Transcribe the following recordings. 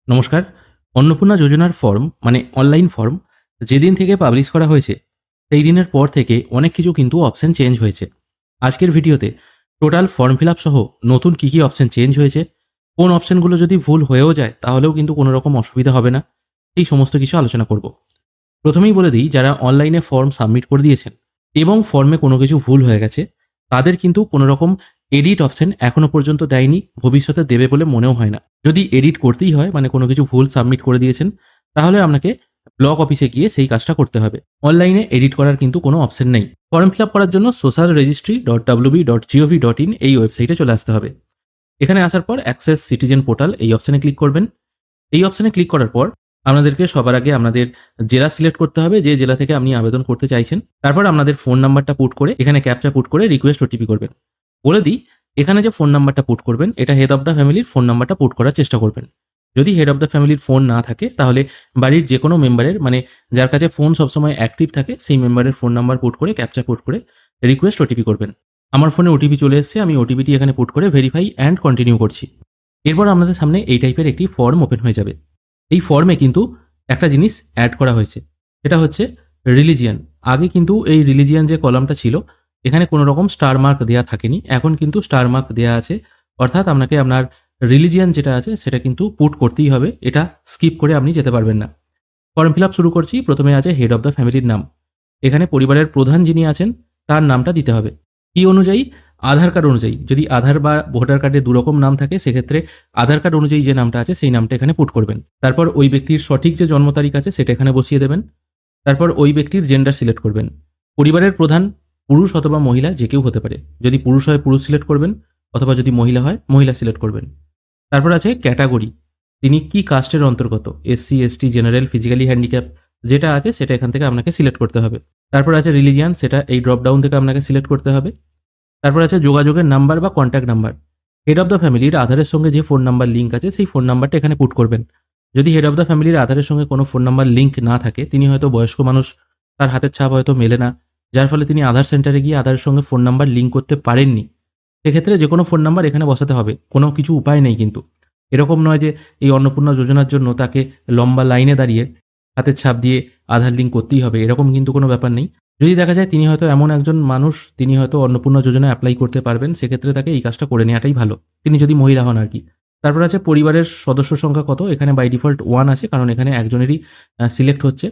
নমস্কার। অন্নপূর্ণা যোজনার ফর্ম মানে অনলাইন ফর্ম যেদিন থেকে পাবলিশ করা হয়েছে সেই দিনের পর থেকে অনেক কিছু কিন্তু অপশন চেঞ্জ হয়েছে। আজকের ভিডিওতে টোটাল ফর্ম ফিল আপ সহ নতুন কী কী অপশন চেঞ্জ হয়েছে, কোন অপশনগুলো যদি ভুল হয়েও যায় তাহলেও কিন্তু কোনো রকম অসুবিধা হবে না, এই সমস্ত কিছু আলোচনা করব। প্রথমেই বলে দিই, যারা অনলাইনে ফর্ম সাবমিট করে দিয়েছেন এবং ফর্মে কোনো কিছু ভুল হয়ে গেছে তাদের কিন্তু কোনো রকম এডিট অপশন এখনো পর্যন্ত দেয়নি, ভবিষ্যতে দেবে বলে মনেও হয় না। যদি এডিট করতেই হয় মানে কোনো কিছু ভুল সাবমিট করে দিয়েছেন তাহলে আপনাকে ব্লক অফিসে গিয়ে সেই কাজটা করতে হবে। অনলাইনে এডিট করার কিন্তু কোনো অপশন নেই। ফর্ম ফিল আপ করার জন্য socialregistry.wb.gov.in এই ওয়েবসাইটে চলে আসতে হবে। এখানে আসার পর অ্যাক্সেস সিটিজেন পোর্টাল এই অপশনে ক্লিক করবেন। এই অপশনে ক্লিক করার পর আপনাদেরকে সবার আগে আপনাদের জেলা সিলেক্ট করতে হবে, যে জেলা থেকে আপনি আবেদন করতে চাইছেন। তারপর আপনাদের ফোন নাম্বারটা পুট করে এখানে ক্যাপচা পুট করে রিকোয়েস্ট ওটিপি করবেন। বলে দিই, এখানে যে ফোন নাম্বারটা পুট করবেন এটা হেড অফ দ্য ফ্যামিলির ফোন নাম্বারটা পুট করার চেষ্টা করবেন। যদি হেড অফ দ্য ফ্যামিলির ফোন না থাকে তাহলে বাড়ির যে কোনো মেম্বারের মানে যার কাছে ফোন সবসময় অ্যাক্টিভ থাকে সেই মেম্বারের ফোন নাম্বার পুট করে ক্যাপচা পুট করে রিকোয়েস্ট ওটিপি করবেন। আমার ফোনে ওটিপি চলে এসেছে, আমি ওটিপিটি এখানে পুট করে ভেরিফাই অ্যান্ড কন্টিনিউ করছি। এরপর আপনাদের সামনে এই টাইপের একটি ফর্ম ওপেন হয়ে যাবে। এই ফর্মে কিন্তু একটা জিনিস অ্যাড করা হয়েছে, সেটা হচ্ছে রিলিজিয়ান। আগে কিন্তু এই রিলিজিয়ান যে কলামটা ছিল এখানে কোনো রকম স্টার মার্ক দেওয়া থাকেনি, এখন কিন্তু স্টার মার্ক দেওয়া আছে। অর্থাৎ আপনাকে আপনার রিলিজিয়ান যেটা আছে সেটা কিন্তু পুট করতেই হবে, এটা স্কিপ করে আপনি যেতে পারবেন না। ফর্ম ফিল আপ শুরু করছি। প্রথমে আছে হেড অফ দ্য ফ্যামিলির নাম। এখানে পরিবারের প্রধান যিনি আছেন তার নামটা দিতে হবে। কি অনুযায়ী? আধার কার্ড অনুযায়ী। যদি আধার বা ভোটার কার্ডে দুরকম নাম থাকে সেক্ষেত্রে আধার কার্ড অনুযায়ী যে নামটা আছে সেই নামটা এখানে পুট করবেন। তারপর ওই ব্যক্তির সঠিক যে জন্ম তারিখ আছে সেটা এখানে বসিয়ে দেবেন। তারপর ওই ব্যক্তির জেন্ডার সিলেক্ট করবেন। পরিবারের প্রধান পুরুষ অথবা মহিলা যে কেউ হতে পারে। যদি পুরুষ হয় পুরুষ সিলেক্ট করবেন, অথবা যদি মহিলা হয় মহিলা সিলেক্ট করবেন। তারপর আছে ক্যাটাগরি, তিনি কি কাস্টের অন্তর্গত, SC ST general physically handicap যেটা আছে সেটা এখান থেকে আপনাকে সিলেক্ট করতে হবে। তারপর আছে রিলিজিয়ান, সেটা এই ড্রপডাউন থেকে আপনাকে সিলেক্ট করতে হবে। তারপর আছে যোগাযোগের নাম্বার বা contact number. Head of the ফ্যামিলির আধারের সঙ্গে যে ফোন নাম্বার লিঙ্ক আছে সেই ফোন নাম্বারটা এখানে পুট করবেন। যদি হেড অফ দ্য ফ্যামিলির আধারের সঙ্গে কোনো ফোন নাম্বার লিঙ্ক না থাকে, তিনি হয়তো বয়স্ক মানুষ, তার হাতের ছাপ হয়তো মেলে না, যার ফলে তিনি আধার সেন্টারে গিয়ে আধারের সঙ্গে ফোন নাম্বার লিঙ্ক করতে পারেননি, সেক্ষেত্রে যে কোনো ফোন নাম্বার এখানে বসাতে হবে, কোনো কিছু উপায় নেই। কিন্তু এরকম নয় যে এই অন্নপূর্ণা যোজনার জন্য তাকে লম্বা লাইনে দাঁড়িয়ে হাতের ছাপ দিয়ে আধার লিঙ্ক করতেই হবে, এরকম কিন্তু কোনো ব্যাপার নেই। যদি দেখা যায় তিনি হয়তো এমন একজন মানুষ, তিনি হয়তো অন্নপূর্ণা যোজনা অ্যাপ্লাই করতে পারবেন, সেক্ষেত্রে তাকে এই কাজটা করে নেওয়াটাই ভালো, তিনি যদি মহিলা হন আর কি। তারপর আছে পরিবারের সদস্য সংখ্যা কত। এখানে বাই ডিফল্ট 1 আছে, কারণ এখানে একজনেরই সিলেক্ট হচ্ছে।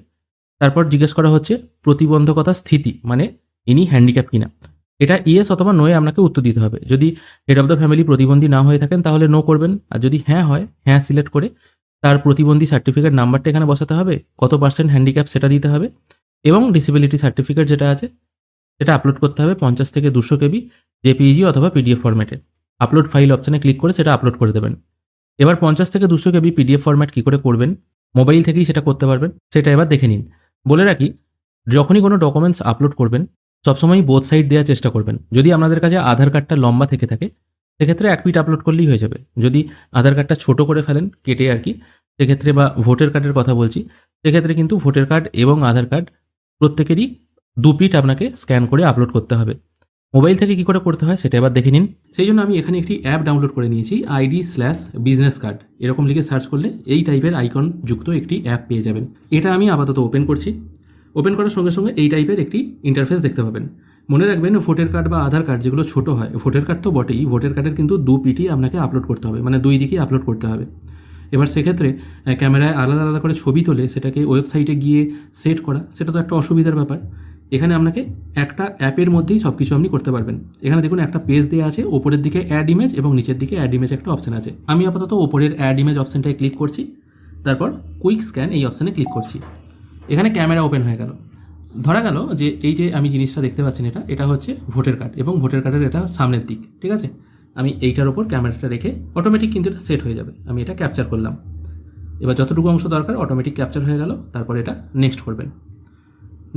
তারপর জিজ্ঞেস করা হচ্ছে প্রতিবন্ধকতা স্থিতি, মানে ইনি হ্যান্ডিক্যাপ কিনা। এটা ইয়েস অথবা নোয়ে আপনাকে উত্তর দিতে হবে। যদি হেড অফ দ্য ফ্যামিলি প্রতিবন্ধী না হয়ে থাকেন তাহলে নো করবেন, আর যদি হ্যাঁ হয় হ্যাঁ সিলেক্ট করে তার প্রতিবন্ধী সার্টিফিকেট নাম্বারটা এখানে বসাতে হবে, কত পার্সেন্ট হ্যান্ডিক্যাপ সেটা দিতে হবে, এবং ডিসেবিলিটি সার্টিফিকেট যেটা আছে সেটা আপলোড করতে হবে 50 থেকে 200 কেবি জেপিইজি অথবা পিডিএফ ফরম্যাটে। আপলোড ফাইল অপশানে ক্লিক করে সেটা আপলোড করে দেবেন। এবার 50 থেকে 200 কেবি পিডিএফ ফরম্যাট কী করে করবেন, মোবাইল থেকেই সেটা করতে পারবেন, সেটা এবার দেখে নিন। বলে রাখি, যখনই কোনো ডকুমেন্টস আপলোড করবেন সবসময় বোথ সাইড দেওয়ার চেষ্টা করবেন। যদি আপনাদের কাছে আধার কার্ডটা লম্বা থেকে থাকে সেক্ষেত্রে এক পিট আপলোড করলেই হয়ে যাবে। যদি আধার কার্ডটা ছোট করে ফেলেন কেটে আর কি, সেক্ষেত্রে বা ভোটার কার্ডের কথা বলছি, সেক্ষেত্রে কিন্তু ভোটার কার্ড এবং আধার কার্ড প্রত্যেকেরই 2 পিট আপনাকে স্ক্যান করে আপলোড করতে হবে। মোবাইল থেকে কী করে করতে হয় সেটা এবার দেখে নিন। সেই জন্য আমি এখানে একটি অ্যাপ ডাউনলোড করে নিয়েছি, ID/বিজনেস কার্ড, এরকম লিখে সার্চ করলে এই টাইপের আইকন যুক্ত একটি অ্যাপ পেয়ে যাবেন। এটা আমি আপাতত ওপেন করছি। ওপেন করার সঙ্গে সঙ্গে এই টাইপের একটি ইন্টারফেস দেখতে পাবেন। মনে রাখবেন, ভোটার কার্ড বা আধার কার্ড যেগুলো ছোট হয়, ভোটার কার্ড তো বটেই, ভোটার কার্ডের কিন্তু 2 পিটি আপনাকে আপলোড করতে হবে, মানে 2 দিকেই আপলোড করতে হবে। এবার সেক্ষেত্রে ক্যামেরায় আলাদা আলাদা করে ছবি তোলে সেটাকে ওয়েবসাইটে গিয়ে সেট করা, সেটা তো একটা অসুবিধার ব্যাপার। এখানে আপনাকে একটা অ্যাপের মধ্যেই সব কিছু আপনি করতে পারবেন। এখানে দেখুন একটা পেজ দেওয়া আছে, ওপরের দিকে অ্যাড ইমেজ এবং নিচের দিকে অ্যাড ইমেজ একটা অপশান আছে। আমি আপাতত ওপরের অ্যাড ইমেজ অপশানটায় ক্লিক করছি, তারপর কুইক স্ক্যান এই অপশানে ক্লিক করছি। এখানে ক্যামেরা ওপেন হয়ে গেল। ধরা গেল যে এই যে আমি জিনিসটা দেখতে পাচ্ছেন এটা হচ্ছে ভোটার কার্ড, এবং ভোটার কার্ডের এটা সামনের দিক, ঠিক আছে। আমি এইটার ওপর ক্যামেরাটা রেখে অটোমেটিক কিন্তু এটা সেট হয়ে যাবে। আমি এটা ক্যাপচার করলাম। এবার যতটুকু অংশ দরকার অটোমেটিক ক্যাপচার হয়ে গেল। তারপর এটা নেক্সট করবেন।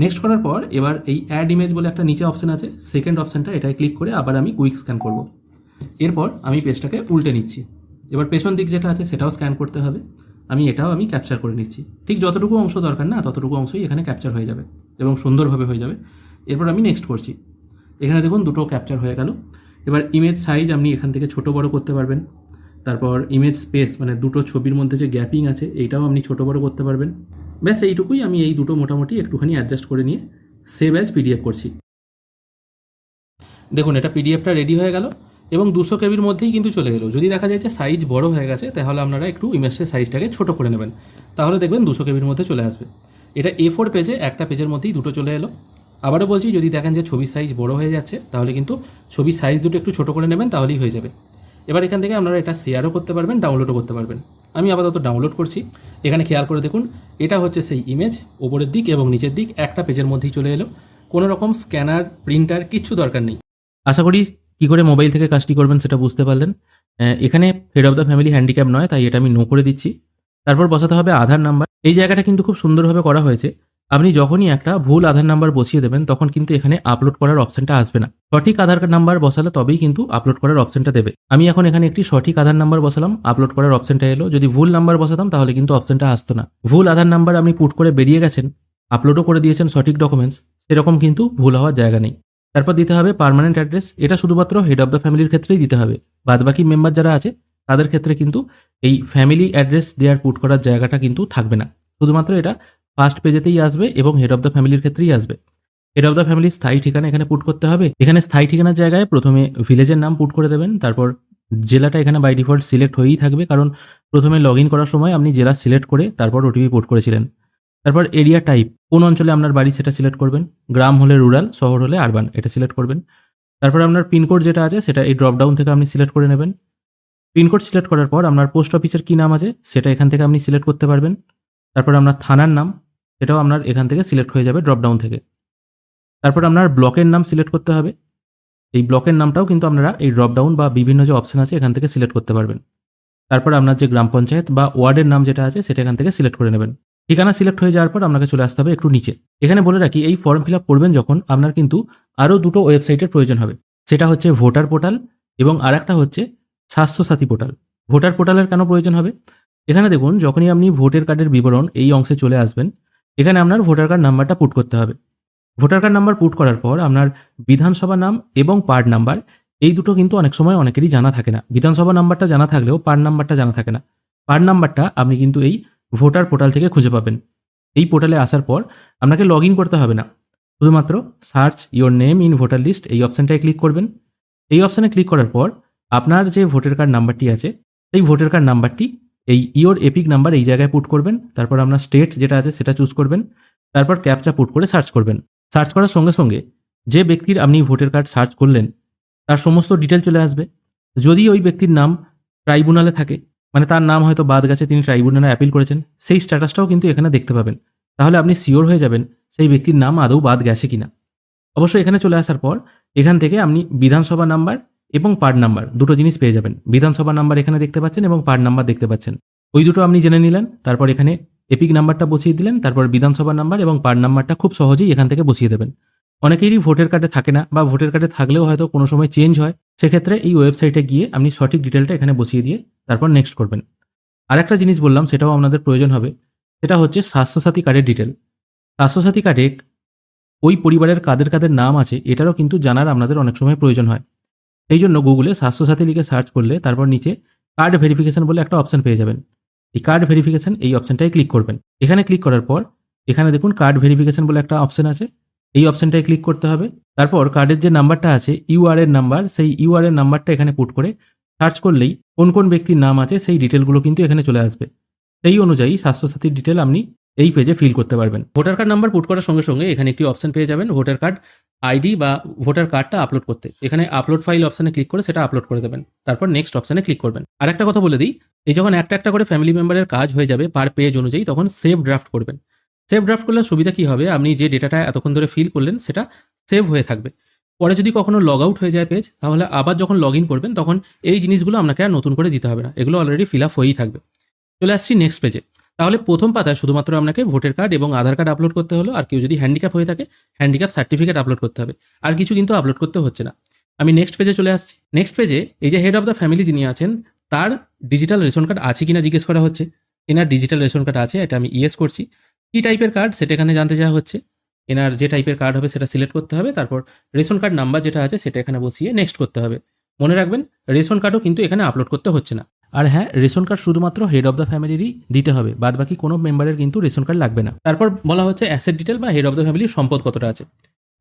নেক্সট করার পর এবার এই অ্যাড ইমেজ বলে একটা নিচে অপশান আছে, সেকেন্ড অপশানটা, এটায় ক্লিক করে আবার আমি কুইক স্ক্যান করব। এরপর আমি পেজটাকে উল্টে নিচ্ছি। এবার পেছন দিক যেটা আছে সেটাও স্ক্যান করতে হবে। এটাও আমি ক্যাপচার করে নিচ্ছি। ঠিক যতটুকু অংশ দরকার না ততটুকু অংশই এখানে ক্যাপচার হয়ে যাবে এবং সুন্দরভাবে হয়ে যাবে। এরপর আমি নেক্সট করছি। এখানে দেখুন দুটো ক্যাপচার হয়ে গেল। এবার ইমেজ সাইজ আপনি এখান থেকে ছোট বড় করতে পারবেন। তারপর ইমেজ স্পেস মানে দুটো ছবির মধ্যে যে গ্যাপিং আছে এইটাও আপনি ছোটো বড়ো করতে পারবেন। ব্যাস এইটুকুই, আমি এই দুটো মোটামুটি একটুখানি অ্যাডজাস্ট করে নিয়ে সেভ অ্যাজ পিডিএফ করছি। দেখুন এটা পিডিএফটা রেডি হয়ে গেল এবং 200 কেবির মধ্যেই কিন্তু চলে গেল। যদি দেখা যায় যে সাইজ বড় হয়ে গেছে তাহলে আপনারা একটু ইমেজের সাইজটাকে ছোটো করে নেবেন, তাহলে দেখবেন 200 কেবির মধ্যে চলে আসবে। এটা A4 পেজে, একটা পেজের মধ্যেই দুটো চলে এলো। আবারও বলছি, যদি দেখেন যে ছবির সাইজ বড় হয়ে যাচ্ছে তাহলে কিন্তু ছবির সাইজ দুটো একটু ছোটো করে নেবেন, তাহলেই হয়ে যাবে। এবার এখান থেকে আপনারা এটা শেয়ারও করতে পারবেন, ডাউনলোডও করতে পারবেন। আমি আপাতত ডাউনলোড করছি। এখানে খেয়াল করে দেখুন, এটা হচ্ছে সেই ইমেজ, ওপরের দিক এবং নিচের দিক একটা পেজের মধ্যেই চলে এলো। কোনো রকম স্ক্যানার, প্রিন্টার কিচ্ছু দরকার নেই। আশা করি কী করে মোবাইল থেকে কাজটি করবেন সেটা বুঝতে পারলেন। এখানে head of the family handicap নয়, তাই এটা আমি নো করে দিচ্ছি। তারপর বসাতে হবে আধার নাম্বার। এই জায়গাটা কিন্তু খুব সুন্দরভাবে করা হয়েছে। আপনি যখনই একটা ভুল আধার নাম্বার বসিয়ে দেবেন তখন কিন্তু এখানে আপলোড করার অপশনটা আসবে না। সঠিক আধার কার্ড নাম্বার বসালে তবেই কিন্তু আপলোড করার অপশনটা দেবে। আমি এখন এখানে একটি সঠিক আধার নাম্বার বসালাম, আপলোড করার অপশনটা এলো। যদি ভুল নাম্বার বসাতাম তাহলে কিন্তু অপশনটা আসতো না। ভুল আধার নাম্বার আপনি পুট করে বেরিয়ে গেছেন, আপলোডও করে দিয়েছেন সঠিক ডকুমেন্টস, সেরকম কিন্তু ভুল হওয়ার জায়গা নেই। তারপর দিতে হবে পার্মানেন্ট অ্যাড্রেস। এটা শুধুমাত্র হেড অফ দ্য ফ্যামিলির ক্ষেত্রেই দিতে হবে, বাদবাকি মেম্বার যারা আছে তাদের ক্ষেত্রে কিন্তু এই ফ্যামিলি অ্যাড্রেস দেওয়ার পুট করার জায়গাটা কিন্তু থাকবে না। শুধুমাত্র এটা ফার্স্ট পেজেতেই আসবে এবং হেড অফ দ্য ফ্যামিলির ক্ষেত্রেই আসবে। হেড অফ দ্য ফ্যামিলির স্থায়ী ঠিকানা এখানে পুট করতে হবে। এখানে স্থায়ী ঠিকানার জায়গায় প্রথমে ভিলেজের নাম পুট করে দেবেন, তারপর জেলাটা এখানে বাই ডিফল্ট সিলেক্ট হয়েই থাকবে, কারণ প্রথমে লগ ইন করার সময় আপনি জেলা সিলেক্ট করে তারপর ওটিপি পুট করেছিলেন। তারপর এরিয়া টাইপ, কোন অঞ্চলে আপনার বাড়ি সেটা সিলেক্ট করবেন। গ্রাম হলে রুরাল, শহর হলে আরবান, এটা সিলেক্ট করবেন। তারপর আপনার পিনকোড যেটা আছে সেটা এই ড্রপডাউন থেকে আপনি সিলেক্ট করে নেবেন। পিনকোড সিলেক্ট করার পর আপনার পোস্ট অফিসের কী নাম আছে সেটা এখান থেকে আপনি সিলেক্ট করতে পারবেন। তারপর আপনার থানার নাম, সেটাও আপনার এখান থেকে সিলেক্ট হয়ে যাবে ড্রপডাউন থেকে। তারপর আপনার ব্লকের নাম সিলেক্ট করতে হবে। এই ব্লকের নামটাও কিন্তু আপনারা এই ড্রপডাউন বা বিভিন্ন যে অপশন আছে এখান থেকে সিলেক্ট করতে পারবেন। তারপর আপনার যে গ্রাম পঞ্চায়েত বা ওয়ার্ডের নাম যেটা আছে সেটা এখান থেকে সিলেক্ট করে নেবেন। ঠিকানা সিলেক্ট হয়ে যাওয়ার পর আপনাকে চলে আসতে হবে একটু নিচে। এখানে বলে রাখি, এই ফর্ম ফিল আপ করবেন যখন আপনার কিন্তু আরও দুটো ওয়েবসাইটের প্রয়োজন হবে। সেটা হচ্ছে ভোটার পোর্টাল এবং আরেকটা হচ্ছে স্বাস্থ্যসাথী পোর্টাল। ভোটার পোর্টালের কেন প্রয়োজন হবে? এখানে দেখুন, যখনই আপনি ভোটার কার্ডের বিবরণ এই অংশে চলে আসবেন, এখানে আপনার ভোটার কার্ড নাম্বারটা পুট করতে হবে। ভোটার কার্ড নাম্বার পুট করার পর আপনার বিধানসভা নাম এবং পার্ট নাম্বার, এই দুটো কিন্তু অনেক সময় অনেকেরই জানা থাকে না। বিধানসভা নাম্বারটা জানা থাকলেও পার্ট নাম্বারটা জানা থাকে না। পার্ট নাম্বারটা আপনি কিন্তু এই ভোটার পোর্টাল থেকে খুঁজে পাবেন। এই পোর্টালে আসার পর আপনাকে লগ ইন করতে হবে না, শুধুমাত্র search your name in voter list এই অপশানটায় ক্লিক করবেন। এই অপশানে ক্লিক করার পর আপনার যে ভোটার কার্ড নাম্বারটি আছে সেই ভোটার কার্ড নাম্বারটি এই ইওর এপিক নাম্বার এই জায়গায় পুট করবেন। তারপর আপনার স্টেট যেটা আছে সেটা চুজ করবেন। তারপর ক্যাপচা পুট করে সার্চ করবেন। সার্চ করার সঙ্গে সঙ্গে যে ব্যক্তির আপনি ভোটার কার্ড সার্চ করলেন তার সমস্ত ডিটেল চলে আসবে। যদি ওই ব্যক্তির নাম ট্রাইব্যুনালে থাকে, মানে তার নাম হয়তো বাদ গেছে, তিনি ট্রাইব্যুনালে অ্যাপিল করেছেন, সেই স্ট্যাটাসটাও কিন্তু এখানে দেখতে পাবেন। তাহলে আপনি শিওর হয়ে যাবেন সেই ব্যক্তির নাম আদৌ বাদ গেছে কিনা। অবশ্যই এখানে চলে আসার পর এখান থেকে আপনি বিধানসভা নাম্বার এবং পার্ট নাম্বার দুটো জিনিস পেয়ে যাবেন। বিধানসভা নাম্বার এখানে দেখতে পাচ্ছেন এবং পার্ট নাম্বার দেখতে পাচ্ছেন। ওই দুটো আপনি জেনে নিলেন। তারপর এখানে এপিক নাম্বারটা বসিয়ে দিলেন। তারপর বিধানসভা নাম্বার এবং পার্ট নাম্বারটা খুব সহজেই এখান থেকে বসিয়ে দেবেন। অনেকেরই ভোটার কার্ডে থাকে না, বা ভোটার কার্ডে থাকলেও হয়তো কোনো সময় চেঞ্জ হয়। সেক্ষেত্রে এই ওয়েবসাইটে গিয়ে আপনি সঠিক ডিটেলটা এখানে বসিয়ে দিয়ে তারপর নেক্সট করবেন। আরেকটা জিনিস বললাম, সেটাও আপনাদের প্রয়োজন হবে। সেটা হচ্ছে স্বাস্থ্যসাথী কার্ডের ডিটেল। স্বাস্থ্যসাথী কার্ডে ওই পরিবারের কাদের কাদের নাম আছে এটারও কিন্তু জানার আপনাদের অনেক সময় প্রয়োজন হয়। এই জন্য গুগলে স্বাস্থ্যসাথী লিখে সার্চ করলে তারপর নিচে কার্ড ভেরিফিকেশন বলে একটা অপশন পেয়ে যাবেন। এই কার্ড ভেরিফিকেশন এই অপশনটায় ক্লিক করবেন। এখানে ক্লিক করার পর এখানে দেখুন কার্ড ভেরিফিকেশন বলে একটা অপশন আছে, এই অপশনটায় ক্লিক করতে হবে। তারপর কার্ডের যে নাম্বারটা আছে ইউআরএর নাম্বার, সেই ইউআরএর নাম্বারটা এখানে পুট করে সার্চ করলেই কোন কোন ব্যক্তির নাম আছে সেই ডিটেলগুলো কিন্তু এখানে চলে আসবে। সেই অনুযায়ী স্বাস্থ্যসাথীর ডিটেল আপনি এই পেজে ফিল করতে পারবেন। ভোটার কার্ড নাম্বার পুট করার সঙ্গে সঙ্গে এখানে একটি অপশন পেয়ে যাবেন ভোটার কার্ড আইডি বা ভোটার কার্ডটা আপলোড করতে। এখানে আপলোড ফাইল অপশানে ক্লিক করে সেটা আপলোড করে দেবেন। তারপর নেক্সট অপশানে ক্লিক করবেন। আর একটা কথা বলে দিই, এই যখন একটা একটা করে ফ্যামিলি মেম্বারের কাজ হয়ে যাবে পার পেজ অনুযায়ী, তখন সেভ ড্রাফট করবেন। সেভ ড্রাফট করলে সুবিধা কী হবে, আপনি যে ডেটাটা এতক্ষণ ধরে ফিল করলেন সেটা সেভ হয়ে থাকবে। পরে যদি কখনো লগ আউট হয়ে যায় পেজ, তাহলে আবার যখন লগ ইন করবেন তখন এই জিনিসগুলো আপনাকে আর নতুন করে দিতে হবে না, এগুলো অলরেডি ফিল আপ হয়েই থাকবে। চলে আসছি নেক্সট পেজে। তাহলে প্রথম পাতায় শুধুমাত্র আপনাকে ভোটার কার্ড এবং আধার কার্ড আপলোড করতে হলো, আর কেউ যদি হ্যান্ডিক্যাপ হয়ে থাকে হ্যান্ডিক্যাপ সার্টিফিকেট আপলোড করতে হবে। আর কিছু কিন্তু আপলোড করতে হচ্ছে না। আমি নেক্সট পেজে চলে আসছি। নেক্সট পেজে এই যে হেড অফ দ্য ফ্যামিলি যিনি আছেন তার ডিজিটাল রেশন কার্ড আছে কিনা জিজ্ঞেস করা হচ্ছে। এনার ডিজিটাল রেশন কার্ড আছে, এটা আমি ইয়েস করছি। কী টাইপের কার্ড সেটা এখানে জানতে চাওয়া হচ্ছে। এনার যে টাইপের কার্ড হবে সেটা সিলেক্ট করতে হবে। তারপর রেশন কার্ড নাম্বার যেটা আছে সেটা এখানে বসিয়ে নেক্সট করতে হবে। মনে রাখবেন রেশন কার্ডও কিন্তু এখানে আপলোড করতে হচ্ছে না। আর হ্যাঁ, রেশন কার্ড শুধুমাত্র হেড অফ দ্য ফ্যামিলিরই দিতে হবে, বাদ বাকি কোনো মেম্বারের কিন্তু রেশন কার্ড লাগবে না। তারপর বলা হচ্ছে অ্যাসেট ডিটেল বা হেড অফ দ্য ফ্যামিলির সম্পদ কতটা আছে।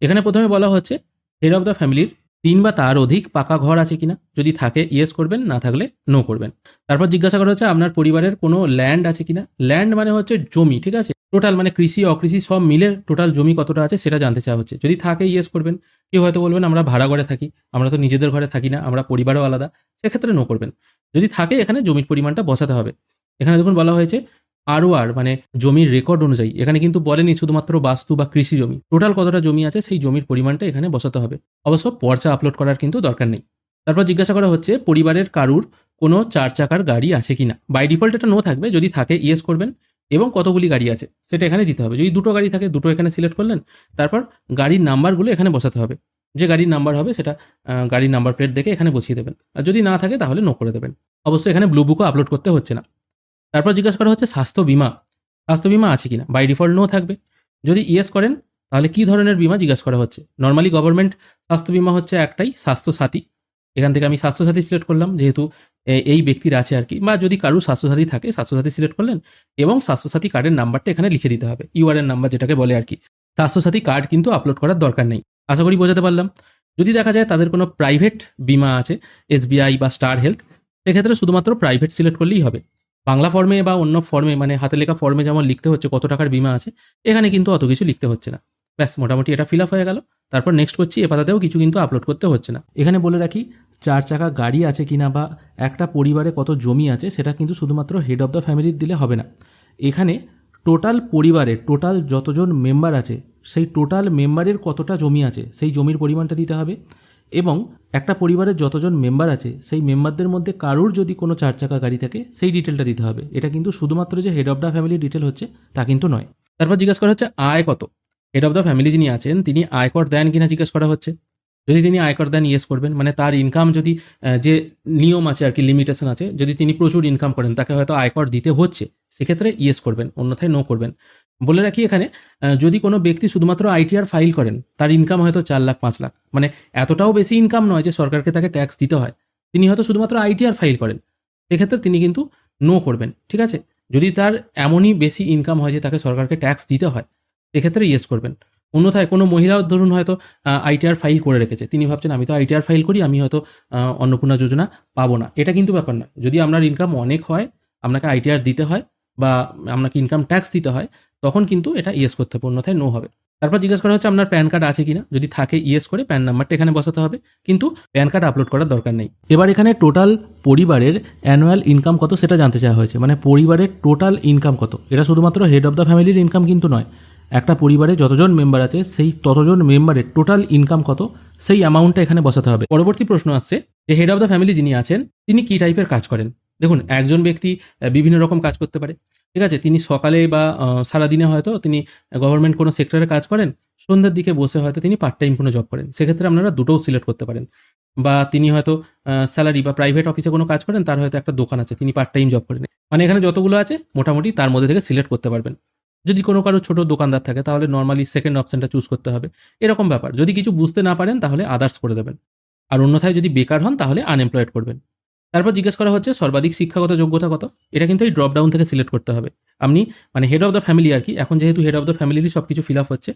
এখানে প্রথমে বলা হচ্ছে হেড অফ দ্য ফ্যামিলির 3 বা তার অধিক পাকা ঘর আছে কিনা, যদি থাকে ইয়েস করবেন, না থাকলে নো করবেন। তারপর জিজ্ঞাসা করা হচ্ছে আপনার পরিবারের কোনো ল্যান্ড আছে কিনা। ল্যান্ড মানে হচ্ছে জমি, ঠিক আছে, টোটাল মানে কৃষি অকৃষি সব মিলে টোটাল জমি কতটা আছে সেটা জানতে চাওয়া হচ্ছে। যদি থাকে ইয়েস করবেন। কেউ হয়তো বলবেন আমরা ভাড়া ঘরে থাকি, আমরা তো নিজেদের ঘরে থাকি না, আমরা পরিবারও আলাদা, সেক্ষেত্রে নো করবেন। যদি থাকে এখানে জমির পরিমাণটা বসাতে হবে। এখানে দেখুন বলা হয়েছে ROR মানে জমির রেকর্ড অনুযায়ী, এখানে কিন্তু বলেনি শুধুমাত্র বাস্তু বা কৃষি জমি, টোটাল কতটা জমি আছে সেই জমির পরিমাণটা এখানে বসাতে হবে। অবশ্য পর্চা আপলোড করার কিন্তু দরকার নেই। তারপর জিজ্ঞাসা করা হচ্ছে পরিবারের কারুর কোনো 4 চাকার গাড়ি আছে কিনা। বাই ডিফল্ট এটা নো থাকবে, যদি থাকে ইয়েস করবেন এবং কতগুলি গাড়ি আছে সেটা এখানে দিতে হবে। যদি দুটো গাড়ি থাকে দুটো এখানে সিলেক্ট করলেন, তারপর গাড়ির নাম্বারগুলো এখানে বসাতে হবে। যে গাড়ির নাম্বার হবে সেটা গাড়ির নাম্বার প্লেট দেখে এখানে বসিয়ে দেবেন, আর যদি না থাকে তাহলে নো করে দেবেন। অবশ্যই এখানে ব্লু বুকও আপলোড করতে হচ্ছে না। তারপর জিজ্ঞাসা করা হচ্ছে স্বাস্থ্য বিমা, স্বাস্থ্য বিমা আছে কিনা। বাই ডিফল্ট নো থাকবে। যদি ইয়েস করেন তাহলে কি ধরনের বিমা জিজ্ঞাসা করা হচ্ছে। নর্মালি গভর্নমেন্ট স্বাস্থ্য বিমা হচ্ছে একটাই, স্বাস্থ্যসাথী। এখান থেকে আমি স্বাস্থ্যসাথী সিলেক্ট করলাম, যেহেতু এই ব্যক্তির আছে আর কি, বা যদি কারুর স্বাস্থ্যসাথী থাকে স্বাস্থ্যসাথী সিলেক্ট করলেন এবং স্বাস্থ্যসাথী কার্ডের নাম্বারটা এখানে লিখে দিতে হবে, ইউআরএন নাম্বার যেটাকে বলে আর কি। স্বাস্থ্যসাথী কার্ড কিন্তু আপলোড করার দরকার নেই। আশা করি বোঝাতে পারলাম। যদি দেখা যায় তাদের কোনো প্রাইভেট বিমা আছে, SBI বা স্টার হেলথ, সেক্ষেত্রে শুধুমাত্র প্রাইভেট সিলেক্ট করলেই হবে। বাংলা ফর্মে বা অন্য ফর্মে মানে হাতে লেখা ফর্মে যেমন লিখতে হচ্ছে কত টাকার বিমা আছে, এখানে কিন্তু অত কিছু লিখতে হচ্ছে না। ব্যাস, মোটামুটি এটা ফিল আপ হয়ে গেল। তারপর নেক্সট করছি, এ পাতাতেও কিছু কিন্তু আপলোড করতে হচ্ছে না। এখানে বলে রাখি 4 চাকা গাড়ি আছে কিনা বা একটা পরিবারে কত জমি আছে সেটা কিন্তু শুধুমাত্র হেড অফ দ্য ফ্যামিলির দিলে হবে না। এখানে টোটাল পরিবারের টোটাল যতজন মেম্বার আছে সেই টোটাল মেম্বারের কতটা জমি আছে সেই জমির পরিমাণটা দিতে হবে, এবং একটা পরিবারের যতজন মেম্বার আছে সেই মেম্বারদের মধ্যে কারুর যদি কোনো 4 চাকা গাড়ি থাকে সেই ডিটেলটা দিতে হবে। এটা কিন্তু শুধুমাত্র যে হেড অফ দ্য ফ্যামিলির ডিটেল হচ্ছে তা কিন্তু নয়। তারপর জিজ্ঞাসা করা হচ্ছে আয় কত। হেড অফ দ্য ফ্যামিলি যিনি আছেন তিনি আয়কর দেন কিনা জিজ্ঞেস করা হচ্ছে। যদি তিনি আয়কর দেন ইয়েস করবেন, মানে তার ইনকাম যদি যে নিয়ম আছে আর কি, লিমিটেশন আছে, যদি তিনি প্রচুর ইনকাম করেন তাকে হয়তো আয়কর দিতে হচ্ছে, সেক্ষেত্রে ইয়েস করবেন, অন্যথায় নো করবেন। বলে রাখি এখানে যদি কোনো ব্যক্তি শুধুমাত্র ITR ফাইল করেন, তার ইনকাম হয়তো 4 লাখ 5 লাখ, মানে এতটাও বেশি ইনকাম নয় যে সরকারকে তাকে ট্যাক্স দিতে হয়, তিনি হয়তো শুধুমাত্র ITR ফাইল করেন, সেক্ষেত্রে তিনি কিন্তু নো করবেন, ঠিক আছে। যদি তার এমনই বেশি ইনকাম হয় যে তাকে সরকারকে ট্যাক্স দিতে হয়, সেক্ষেত্রে ইয়েস করবেন। অন্যথায় কোনো মহিলাও ধরুন হয়তো ITR ফাইল করে রেখেছে, তিনি ভাবছেন আমি তো ITR ফাইল করি, আমি হয়তো অন্নপূর্ণা যোজনা পাবো না, এটা কিন্তু ব্যাপার নয়। যদি আপনার ইনকাম অনেক হয়, আপনাকে ITR দিতে হয় বা আপনাকে ইনকাম ট্যাক্স দিতে হয়, তখন কিন্তু এটা ইয়েস করতে হবে, অন্যথায় নো হবে। তারপর জিজ্ঞাসা করা হচ্ছে আপনার প্যান কার্ড আছে কিনা। যদি থাকে ইয়েস করে প্যান নাম্বারটা এখানে বসাতে হবে, কিন্তু প্যান কার্ড আপলোড করার দরকার নেই। এবার এখানে টোটাল পরিবারের অ্যানুয়াল ইনকাম কত সেটা জানতে চাওয়া হয়েছে, মানে পরিবারের টোটাল ইনকাম কত। এটা শুধুমাত্র হেড অফ দ্য ফ্যামিলির ইনকাম কিন্তু নয়, একটা পরিবারে যতজন মেম্বার আছে সেই ততজন মেম্বারের টোটাল ইনকাম কত সেই অ্যামাউন্টটা এখানে বসাতে হবে। পরবর্তী প্রশ্ন আসছে যে হেড অফ দ্য ফ্যামিলি যিনি আছেন তিনি কি টাইপের কাজ করেন। দেখুন, একজন ব্যক্তি বিভিন্ন রকম কাজ করতে পারে, ঠিক আছে। তিনি সকালে বা সারাদিনে হয়তো তিনি গভর্নমেন্ট কোনো সেক্টরে কাজ করেন, সন্ধ্যের দিকে বসে হয়তো তিনি পার্ট টাইম কোনো জব করেন, সেক্ষেত্রে আপনারা দুটোও সিলেক্ট করতে পারেন। বা তিনি হয়তো স্যালারি বা প্রাইভেট অফিসে কোনো কাজ করেন, তার হয়তো একটা দোকান আছে, তিনি পার্ট টাইম জব করেন, মানে এখানে যতগুলো আছে মোটামুটি তার মধ্যে থেকে সিলেক্ট করতে পারবেন। যদি কোনো কারো ছোট দোকানদার থাকে তাহলে নর্মালি সেকেন্ড অপশনটা চুজ করতে হবে, এরকম ব্যাপার। যদি কিছু বুঝতে না পারেন তাহলে আদার্স করে দেবেন, আর অন্যথায় যদি বেকার হন তাহলে আনএমপ্লয়েড করবেন। তারপর জিজ্ঞেস করা হচ্ছে সর্বাধিক শিক্ষাগত যোগ্যতা কত। এটা কিন্তু এই ড্রপ ডাউন থেকে সিলেক্ট করতে হবে। আপনি মানে হেড অফ দ্য ফ্যামিলি আর কি, এখন যেহেতু হেড অফ দ্য ফ্যামিলিরই সব কিছু ফিল আপ হচ্ছে,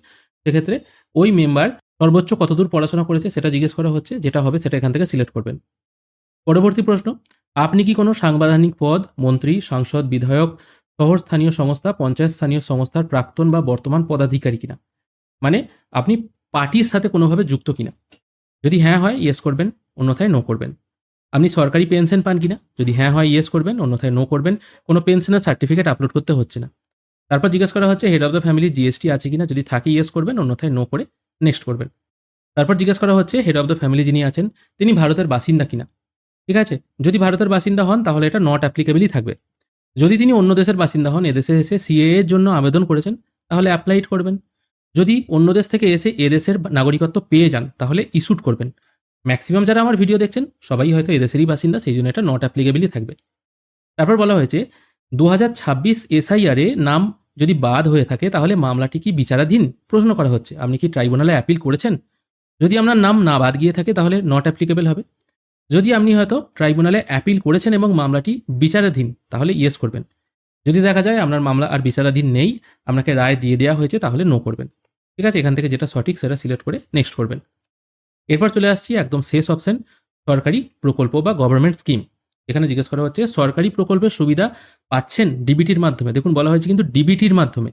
সেক্ষেত্রে ওই মেম্বার সর্বোচ্চ কতদূর পড়াশোনা করেছে সেটা জিজ্ঞেস করা হচ্ছে, যেটা হবে সেটা এখান থেকে সিলেক্ট করবেন। পরবর্তী প্রশ্ন, আপনি কি কোনো সাংবিধানিক পদ, মন্ত্রী, সাংসদ, বিধায়ক, শহর স্থানীয় সংস্থা, পঞ্চায়েত স্থানীয় সংস্থার প্রাক্তন বা বর্তমান পদাধিকারী কিনা, মানে আপনি পার্টির সাথে কোনোভাবে যুক্ত কিনা। যদি হ্যাঁ হয় ইয়েস করবেন, অন্যথায় নো করবেন। আপনি সরকারি পেনশন পান কিনা, যদি হ্যাঁ হয় ইয়েস করবেন, অন্যথায় নো করবেন। কোনো পেনশনের সার্টিফিকেট আপলোড করতে হচ্ছে না। তারপর জিজ্ঞেস করা হচ্ছে head of the family GST আছে কিনা, যদি থাকে ইয়েস করবেন, অন্যথায় নো করে নেক্সট করবেন। তারপর জিজ্ঞেস করা হচ্ছে হেড অফ দ্য ফ্যামিলি যিনি আছেন তিনি ভারতের বাসিন্দা কিনা, ঠিক আছে। যদি ভারতের বাসিন্দা হন তাহলে এটা নট অ্যাপ্লিকেবলই থাকবে। যদি তিনি অন্য দেশের বাসিন্দা হন, এদেশে এসে CAA এর জন্য আবেদন করেছেন, তাহলে অ্যাপ্লাইড করবেন। যদি অন্য দেশ থেকে এসে এদেশের নাগরিকত্ব পেয়ে যান তাহলে ইস্যুড করবেন। ম্যাক্সিমাম যারা আমার ভিডিও দেখছেন সবাই হয়তো এদেশেরই বাসিন্দা, সেই জন্য এটা নট অ্যাপ্লিকেবলই থাকবে। তারপর বলা হয়েছে 2026 SIR নাম যদি বাদ হয়ে থাকে তাহলে মামলাটি কি বিচারাধীন, প্রশ্ন করা হচ্ছে। আপনি কি ট্রাইব্যুনালে অ্যাপিল করেছেন। যদি আপনার নাম না বাদ গিয়ে থাকে তাহলে নট অ্যাপ্লিকেবল হবে। যদি আপনি হয়তো ট্রাইব্যুনালে অ্যাপিল করেছেন এবং মামলাটি বিচারাধীন, তাহলে ইয়েস করবেন। যদি দেখা যায় আপনার মামলা আর বিচারাধীন নেই, আপনাকে রায় দিয়ে দেওয়া হয়েছে, তাহলে নো করবেন। ঠিক আছে, এখান থেকে যেটা সঠিক সেটা সিলেক্ট করে নেক্সট করবেন। এরপর চলে আসছি একদম শেষ অপশন, সরকারি প্রকল্প বা গভর্নমেন্ট স্কিম। এখানে জিজ্ঞেস করা হচ্ছে সরকারি প্রকল্পের সুবিধা পাচ্ছেন ডিবিটির মাধ্যমে। দেখুন বলা হয়েছে কিন্তু ডিবিটির মাধ্যমে।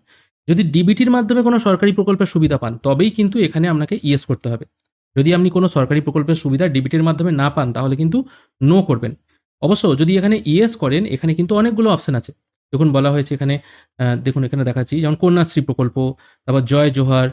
যদি ডিবিটির মাধ্যমে কোনো সরকারি প্রকল্পের সুবিধা পান তবেই কিন্তু এখানে আপনাকে ইয়েস করতে হবে। যদি আপনি কোনো সরকারি প্রকল্পের সুবিধা ডিবিটির মাধ্যমে না পান তাহলে কিন্তু নো করবেন। অবশ্য যদি এখানে ইয়েস করেন, এখানে কিন্তু অনেকগুলো অপশন আছে। দেখুন বলা হয়েছে এখানে, দেখুন এখানে দেখাচ্ছি, যেমন কন্যাশ্রী প্রকল্প, তারপর জয় জোহার,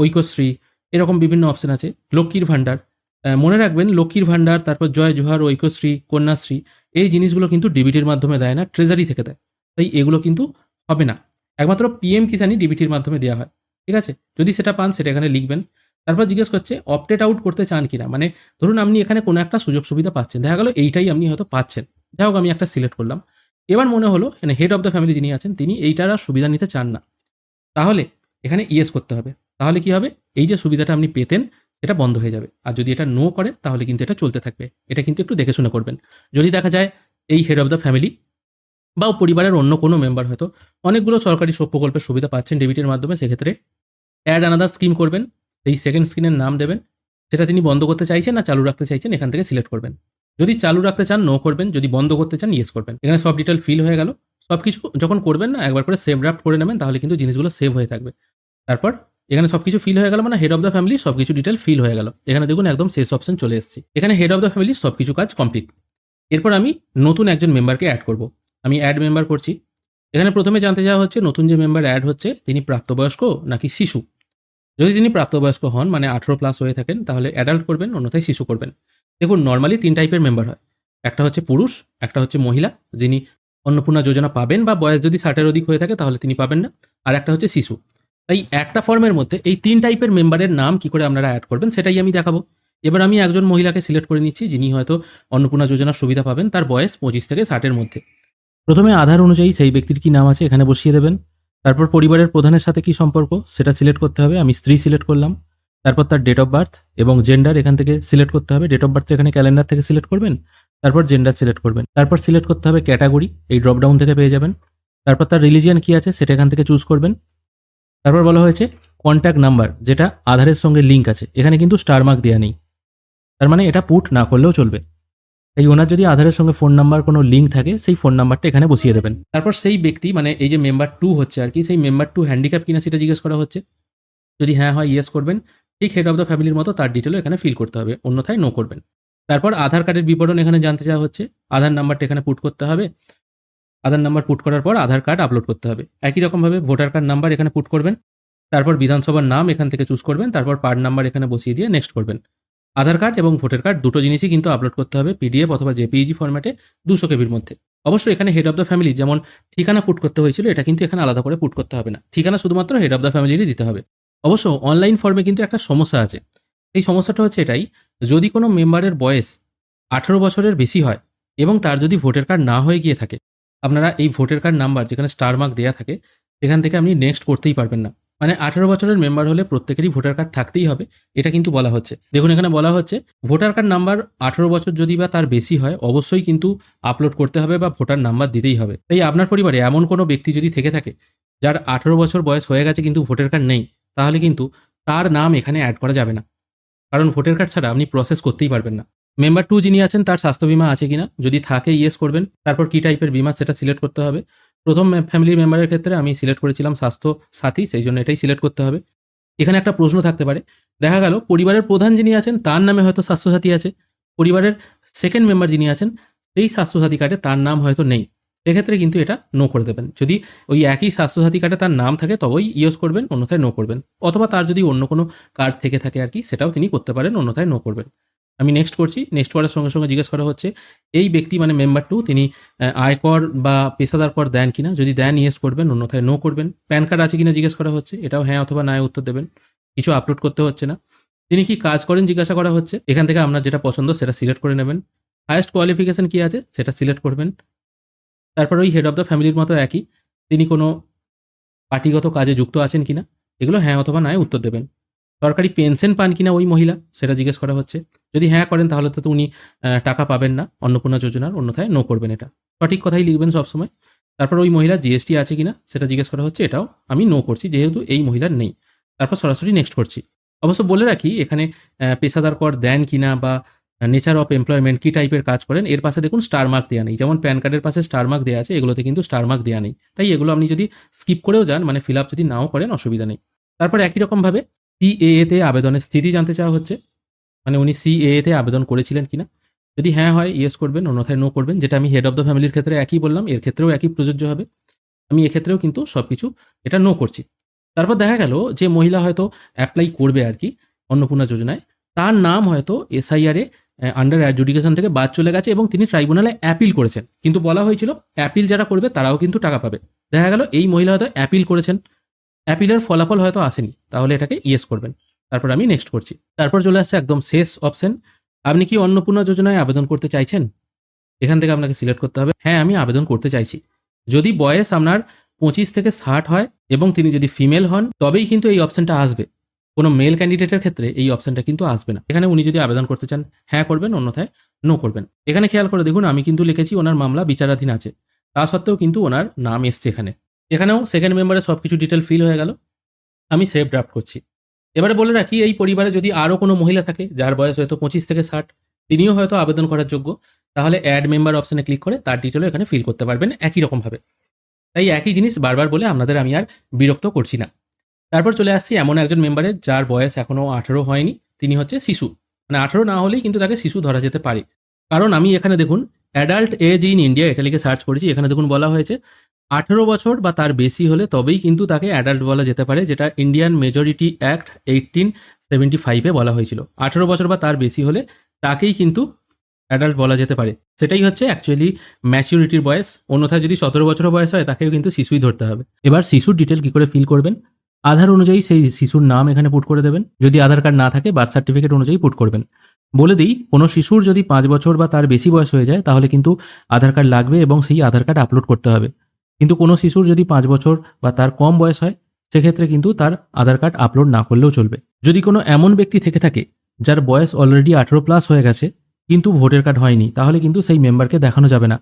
ঐক্যশ্রী, এরকম বিভিন্ন অপশন আছে। লক্ষ্মীর ভাণ্ডার, মনে রাখবেন লক্ষ্মীর ভাণ্ডার, তারপর জয় জোহার, ঐক্যশ্রী, কন্যাশ্রী, এই জিনিসগুলো কিন্তু ডিবিটির মাধ্যমে দেয় না, ট্রেজারি থেকে দেয়। তাই এগুলো কিন্তু হবে না। একমাত্র পিএম কিষাণই ডিবিটির মাধ্যমে দেওয়া হয়। ঠিক আছে, যদি সেটা পান সেটা এখানে লিখবেন। তারপর জিজ্ঞেস করছে অপটেড আউট করতে চান কিনা, মানে ধরুন আপনি এখানে কোনো একটা সুযোগ সুবিধা পাচ্ছেন, দেখা গেল এইটাই আপনি হয়তো পাচ্ছেন, যাই হোক আমি একটা সিলেক্ট করলাম। এবার মনে হলো এখানে হেড অফ দ্য ফ্যামিলি যিনি আছেন তিনি এইটার আর সুবিধা নিতে চান না, তাহলে এখানে ইয়েস করতে হবে। তাহলে কি হবে, এই যে সুবিধাটা আপনি পেতেন সেটা বন্ধ হয়ে যাবে। আর যদি এটা নো করেন তাহলে কিন্তু এটা চলতে থাকবে। এটা কিন্তু একটু দেখে শুনে করবেন। যদি দেখা যায় এই হেড অফ দ্য ফ্যামিলি বা পরিবারের অন্য কোনো মেম্বার হয়তো অনেকগুলো সরকারি প্রকল্পের সুবিধা পাচ্ছেন ডেবিটের মাধ্যমে, সেক্ষেত্রে অ্যাড আনাদার স্কিম করবেন, সেই সেকেন্ড স্ক্রিনের নাম দেবেন, সেটা তিনি বন্ধ করতে চাইছেন না চালু রাখতে চাইছেন এখান থেকে সিলেক্ট করবেন। যদি চালু রাখতে চান নো করবেন, যদি বন্ধ করতে চান ইয়েস করবেন। এখানে সব ডিটেল ফিল হয়ে গেল। সব কিছু যখন করবেন না একবার করে সেভ ড্রাফট করে নেবেন, তাহলে কিন্তু জিনিসগুলো সেভ হয়ে থাকবে। তারপর এখানে সবকিছু ফিল হয়ে গেল, মানে হেড অফ দ্য ফ্যামিলি সবকিছু ডিটেল ফিল হয়ে গেল। এখানে দেখুন একদম শেষ অপশন চলে এসেছি। এখানে হেড অফ দ্য ফ্যামিলি সবকিছু কাজ কমপ্লিট। এরপর আমি নতুন একজন মেম্বারকে অ্যাড করব। আমি অ্যাড মেম্বার করছি। এখানে প্রথমে জানতে চাওয়া হচ্ছে নতুন যে মেম্বার অ্যাড হচ্ছে তিনি প্রাপ্তবয়স্ক নাকি শিশু। যদি তিনি প্রাপ্তবয়স্ক হন, মানে 18+ হয়ে থাকেন, তাহলে অ্যাডাল্ট করবেন, অন্যথায় শিশু করবেন। দেখুন নর্মালি 3 টাইপের মেম্বার হয়। একটা হচ্ছে পুরুষ, একটা হচ্ছে মহিলা যিনি অন্নপূর্ণা যোজনা পাবেন, বা বয়স যদি 60-এর অধিক হয়ে থাকে তাহলে তিনি পাবেন না। আর একটা হচ্ছে শিশু। তাই একটা ফর্মের মধ্যে এই 3 টাইপের মেম্বারের নাম কি করে আপনারা অ্যাড করবেন সেটাই আমি দেখাবো। এবার আমি একজন মহিলাকে সিলেক্ট করে নিচ্ছি যিনি হয়তো অন্নপূর্ণা যোজনার সুবিধা পাবেন, তার বয়স 25 থেকে 60-এর মধ্যে। প্রথমে আধার অনুযায়ী সেই ব্যক্তির কি নাম আছে এখানে বসিয়ে দেবেন। তারপর পরিবারের প্রধানের সাথে কি সম্পর্ক সেটা সিলেক্ট করতে হবে, আমি স্ত্রী সিলেক্ট করলাম। তারপর তার ডেট অফ বার্থ এবং জেন্ডার এখান থেকে সিলেক্ট করতে হবে। ডেট অফ বার্থ এখানে ক্যালেন্ডার থেকে সিলেক্ট করবেন, তারপর জেন্ডার সিলেক্ট করবেন। তারপর সিলেক্ট করতে হবে ক্যাটাগরি, এই ড্রপডাউন থেকে পেয়ে যাবেন। তারপর তার রিলিজিয়ান কি আছে সেটা এখান থেকে চুজ করবেন। তারপর বলা হয়েছে কন্ট্যাক্ট নাম্বার, যেটা আধারের সঙ্গে লিঙ্ক আছে, এখানে কিন্তু স্টার মার্ক দেওয়া নেই, তার মানে এটা পুট না করলেও চলবে। এই ওনার যদি আধারের সঙ্গে ফোন নাম্বার কোনো লিঙ্ক থাকে সেই ফোন নাম্বারটা এখানে বসিয়ে দেবেন। তারপর সেই ব্যক্তি, মানে এই যে মেম্বার 2 হচ্ছে আর কি, সেই মেম্বার 2 হ্যান্ডিক্যাপ কিনা সেটা জিজ্ঞেস করা হচ্ছে। যদি হ্যাঁ হয় ইয়েস করবেন, ঠিক হেড অফ দ্য ফ্যামিলির মতো তার ডিটেলও এখানে ফিল করতে হবে, অন্যথায় নো করবেন। তারপর আধার কার্ডের বিবরণ এখানে জানতে চাওয়া হচ্ছে। আধার নাম্বারটা এখানে পুট করতে হবে। আধার নাম্বার পুট করার পর আধার কার্ড আপলোড করতে হবে। একই রকমভাবে ভোটার কার্ড নাম্বার এখানে পুট করবেন। তারপর বিধানসভার নাম এখান থেকে চুজ করবেন। তারপর পার্ট নাম্বার এখানে বসিয়ে দিয়ে নেক্সট করবেন। আধার কার্ড এবং ভোটার কার্ড দুটো জিনিসই কিন্তু আপলোড করতে হবে পিডিএফ অথবা জেপিইজি ফরম্যাটে 200 কেবির মধ্যে। অবশ্যই এখানে হেড অফ দ্য ফ্যামিলি যেমন ঠিকানা পুট করতে হয়েছিল, এটা কিন্তু এখানে আলাদা করে পুট করতে হবে না। ঠিকানা শুধুমাত্র হেড অফ দ্য ফ্যামিলিরই দিতে হবে। অবশ্য অনলাইন ফর্মে কিন্তু একটা সমস্যা আছে। এই সমস্যাটা হচ্ছে এটাই, যদি কোনো মেম্বারের বয়স 18 বছরের বেশি হয় এবং তার যদি ভোটার কার্ড না হয়ে গিয়ে থাকে, আপনারা এই ভোটার কার্ড নাম্বার যেখানে স্টার মার্ক দেওয়া থাকে সেখান থেকে আপনি নেক্সট করতেই পারবেন না। মানে 18 বছরের মেম্বার হলে প্রত্যেকেরই ভোটার কার্ড থাকতেই হবে, এটা কিন্তু বলা হচ্ছে। দেখুন এখানে বলা হচ্ছে ভোটার কার্ড নাম্বার 18 বছর যদি বা তার বেশি হয় অবশ্যই কিন্তু আপলোড করতে হবে বা ভোটার নাম্বার দিতেই হবে। তাই আপনার পরিবারে এমন কোনো ব্যক্তি যদি থেকে থাকে যার 18 বছর বয়স হয়ে গেছে কিন্তু ভোটার কার্ড নেই, তাহলে কিন্তু তার নাম এখানে অ্যাড করা যাবে না, কারণ ভোটার কার্ড ছাড়া আপনি প্রসেস করতেই পারবেন না। মেম্বার 2 যিনি আছেন তার স্বাস্থ্য বীমা আছে কিনা, যদি থাকে ইয়েস করবেন। তারপর কি টাইপের বীমা সেটা সিলেক্ট করতে হবে। প্রথম ফ্যামিলি মেম্বারের ক্ষেত্রে আমি সিলেক্ট করেছিলাম স্বাস্থ্য সাথী, সেই জন্য এটাই সিলেক্ট করতে হবে। এখানে একটা প্রশ্ন থাকতে পারে, দেখা গেল পরিবারের প্রধান যিনি আছেন তার নামে হয়তো স্বাস্থ্যসাথী আছে, পরিবারের সেকেন্ড মেম্বার যিনি আছেন সেই স্বাস্থ্যসাথী কার্ডে তার নাম হয়তো নেই, সেক্ষেত্রে কিন্তু এটা নো করে দেবেন। যদি ওই একই স্বাস্থ্যসাথী কার্ডে তার নাম থাকে তবেই ইউজ করবেন, অন্যথায় নো করবেন। অথবা তার যদি অন্য কোনো কার্ড থেকে থাকে আর কি, সেটাও তিনি করতে পারেন, অন্যথায় নো করবেন। আমি নেক্সট করছি। নেক্সট করার সঙ্গে সঙ্গে জিজ্ঞেস করা হচ্ছে এই ব্যক্তি মানে মেম্বার 2 তিনি আয়কর বা পেশাদার কর দেন কিনা, যদি দেন ইয়েস করবেন, অন্যথায় নো করবেন। প্যান কার্ড আছে কিনা জিজ্ঞেস করা হচ্ছে, এটাও হ্যাঁ অথবা না উত্তর দেবেন, কিছু আপলোড করতে হচ্ছে না। তিনি কি কাজ করেন জিজ্ঞাসা করা হচ্ছে, এখান থেকে আপনার যেটা পছন্দ সেটা সিলেক্ট করে নেবেন। হায়েস্ট কোয়ালিফিকেশন কি আছে সেটা সিলেক্ট করবেন। তারপর ওই হেড অফ দ্য ফ্যামিলির মতো একই, তিনি কোনো পার্টিগত কাজে যুক্ত আছেন কিনা, এগুলো হ্যাঁ অথবা না উত্তর দেবেন। সরকারি পেনশন পান কিনা ওই মহিলা সেটা জিজ্ঞেস করা হচ্ছে, যদি হ্যাঁ করেন তাহলে তো উনি টাকা পাবেন না অন্নপূর্ণা যোজনার, অন্যথায় নো করবেন। এটা সঠিক কথাই লিখবেন সবসময়। তারপর ওই মহিলার জিএসটি আছে কিনা সেটা জিজ্ঞেস করা হচ্ছে, এটাও আমি নো করছি যেহেতু এই মহিলার নেই। তারপর সরাসরি নেক্সট করছি। অবশ্য বলে রাখি এখানে পেশাদার কর দেন কিনা বা নেচার অফ এমপ্লয়মেন্ট কী টাইপের কাজ করেন এর পাশে দেখুন স্টার মার্ক দেওয়া নেই। যেমন প্যান কার্ডের পাশে স্টার মার্ক দেওয়া আছে, এগুলোতে কিন্তু স্টার মার্ক দেওয়া নেই। তাই এগুলো আপনি যদি স্কিপ করেও যান, মানে ফিল আপ যদি নাও করেন, অসুবিধা নেই। তারপর একই রকমভাবে সিএএ তে আবেদনের স্থিতি জানতে চাওয়া হচ্ছে, মানে উনি সিএএ তে আবেদন করেছিলেন কিনা। যদি হ্যাঁ হয় ইয়েস করবেন, অন্যথায় নো করবেন। যেটা আমি হেড অফ দ্য ফ্যামিলির ক্ষেত্রে একই বললাম, এর ক্ষেত্রেও একই প্রযোজ্য হবে। আমি এক্ষেত্রেও কিন্তু সব কিছু এটা নো করছি। তারপর দেখা গেল যে মহিলা হয়তো অ্যাপ্লাই করবে আর কি অন্নপূর্ণা যোজনায়, তার নাম হয়তো এসআইআর এ আন্ডার অ্যাডজুডিকেশন থেকে বাদ চলে গেছে এবং তিনি ট্রাইব্যুনালে অ্যাপিল করেছেন, কিন্তু বলা হয়েছিল অ্যাপিল যারা করবে তারাও কিন্তু টাকা পাবে। দেখা গেল এই মহিলা হয়তো অ্যাপিল করেছেন, অ্যাপিলের ফলাফল হয়তো আসেনি, তাহলে এটাকে ইয়েস করবেন। তারপর আমি নেক্সট করছি। তারপর চলে আসছে একদম শেষ অপশন, আপনি কি অন্নপূর্ণা যোজনায় আবেদন করতে চাইছেন। এখান থেকে আপনাকে সিলেক্ট করতে হবে হ্যাঁ আমি আবেদন করতে চাইছি। যদি বয়স আপনার 25 থেকে 60 হয় এবং তিনি যদি ফিমেল হন তবেই কিন্তু এই অপশনটা আসবে। কোনো মেল ক্যান্ডিডেটের ক্ষেত্রে এই অপশনটা কিন্তু আসবে না। এখানে উনি যদি আবেদন করতে চান হ্যাঁ করবেন, অন্যথায় নো করবেন। এখানে খেয়াল করে দেখুন আমি কিন্তু লিখেছি ওনার মামলা বিচারাধীন আছে, তা সত্ত্বেও কিন্তু ওনার নাম এসছে এখানে। এখানেও সেকেন্ড মেম্বারে সব কিছু ডিটেল ফিল হয়ে গেল। আমি সেভ ড্রাফট করছি। এবারে বলে রাখি এই পরিবারে যদি আরও কোনো মহিলা থাকে যার বয়স হয়তো 25 থেকে 60, তিনিও হয়তো আবেদন করার যোগ্য, তাহলে অ্যাড মেম্বার অপশনে ক্লিক করে তার ডিটেলও এখানে ফিল করতে পারবেন একই রকমভাবে। তাই একই জিনিস বারবার বলে আপনাদের আমি আর বিরক্ত করছি না। তারপর চলে আসছি এমন একজন মেম্বারের যার বয়স এখনও 18 হয়নি, তিনি হচ্ছে শিশু। মানে 18 না হলেই কিন্তু তাকে শিশু ধরা যেতে পারে। কারণ আমি এখানে দেখুন অ্যাডাল্ট এজ ইন ইন্ডিয়া এটা লিখে সার্চ করেছি, এখানে দেখুন বলা হয়েছে 18 বছর বা তার বেশি হলে তবেই কিন্তু তাকে অ্যাডাল্ট বলা যেতে পারে, যেটা ইন্ডিয়ান মেজরিটি অ্যাক্ট 1875-এ বলা হয়েছিল। 18 বছর বা তার বেশি হলে তাকেই কিন্তু অ্যাডাল্ট বলা যেতে পারে। সেটাই হচ্ছে অ্যাকচুয়ালি ম্যাচিউরিটির বয়স। অন্যথায় যদি 17 বছর বয়স হয় তাকেও কিন্তু শিশুই ধরতে হবে। এবার শিশুর ডিটেল কি করে ফিল করবেন, আধার অনুযায়ী সেই শিশুর নাম এখানে পুট করে দেবেন। যদি আধার কার্ড না থাকে বার্থ সার্টিফিকেট অনুযায়ী পুট করবেন। বলে দিই কোনো শিশুর যদি 5 বছর বা তার বেশি বয়স হয়ে যায় তাহলে কিন্তু আধার কার্ড লাগবে এবং সেই আধার কার্ড আপলোড করতে হবে। কিন্তু কোনো শিশুর যদি 5 বছর বা তার কম বয়স হয় সেক্ষেত্রে কিন্তু তার আধার কার্ড আপলোড না করলেও চলবে। যদি কোনো এমন ব্যক্তি থেকে থাকে যার বয়স অলরেডি 18+ হয়ে গেছে কিন্তু ভোটার কার্ড হয়নি, তাহলে কিন্তু সেই মেম্বারকে দেখানো যাবে না।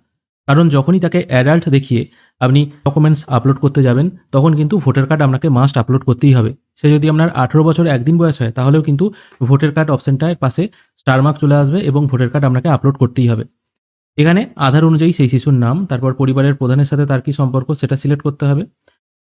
কারণ যখনই তাকে অ্যাডাল্ট দেখিয়ে আপনি ডকুমেন্টস আপলোড করতে যাবেন তখন কিন্তু ভোটার কার্ড আপনাকে মাস্ট আপলোড করতেই হবে। সে যদি আপনার 18 বছর একদিন বয়স হয় তাহলেও কিন্তু ভোটার কার্ড অপশনটার পাশে স্টার মার্ক চলে আসবে এবং ভোটার কার্ড আপনাকে আপলোড করতেই হবে। এখানে আধার অনুযায়ী সেই শিশুর নাম, তারপর পরিবারের প্রধানের সাথে তার কি সম্পর্ক সেটা সিলেক্ট করতে হবে।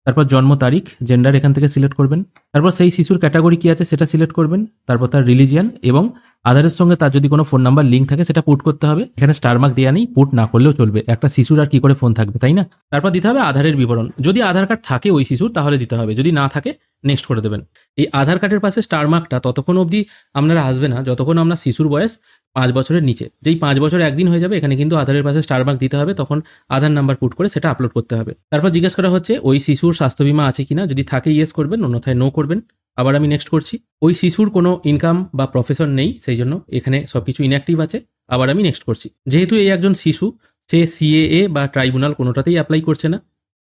তারপর জন্ম তারিখ, জেন্ডার এখান থেকে সিলেক্ট করবেন। তারপর সেই শিশুর ক্যাটাগরি কি আছে সেটা সিলেক্ট করবেন। তারপর তার রিলিজিয়ান এবং আধারের সঙ্গে তার যদি কোনো ফোন নাম্বার লিঙ্ক থাকে সেটা পুট করতে হবে। এখানে স্টার মার্ক দেওয়া নেই, পুট না করলেও চলবে। একটা শিশুর আর কি করে ফোন থাকবে, তাই না? তারপর দিতে হবে আধারের বিবরণ। যদি আধার কার্ড থাকে ওই শিশুর তাহলে দিতে হবে, যদি না থাকে নেক্সট করে দেবেন। এই আধার কার্ডের পাশে স্টার মার্কটা ততক্ষণ অবধি আপনারা আসবে না যতক্ষণ আপনার শিশুর বয়স 5 বছরের নিচে। যেই 5 বছর একদিন হয়ে যাবে এখানে কিন্তু আধারের পাশে স্টার মার্ক দিতে হবে, তখন আধার নাম্বার পুট করে সেটা আপলোড করতে হবে। তারপর জিজ্ঞেস করা হচ্ছে ওই শিশুর স্বাস্থ্য বীমা আছে কিনা, যদি থাকে ইয়েস করবেন, অন্যথায় নো করবেন। আবার আমি নেক্সট করছি। ওই শিশুর কোনো ইনকাম বা প্রফেশন নেই, সেই জন্য এখানে সবকিছু ইনঅ্যাক্টিভ আছে। আবার আমি নেক্সট করছি। যেহেতু এই একজন শিশু, সে সিএএ বা ট্রাইব্যুনাল কোনোটাতেই অ্যাপ্লাই করছে না,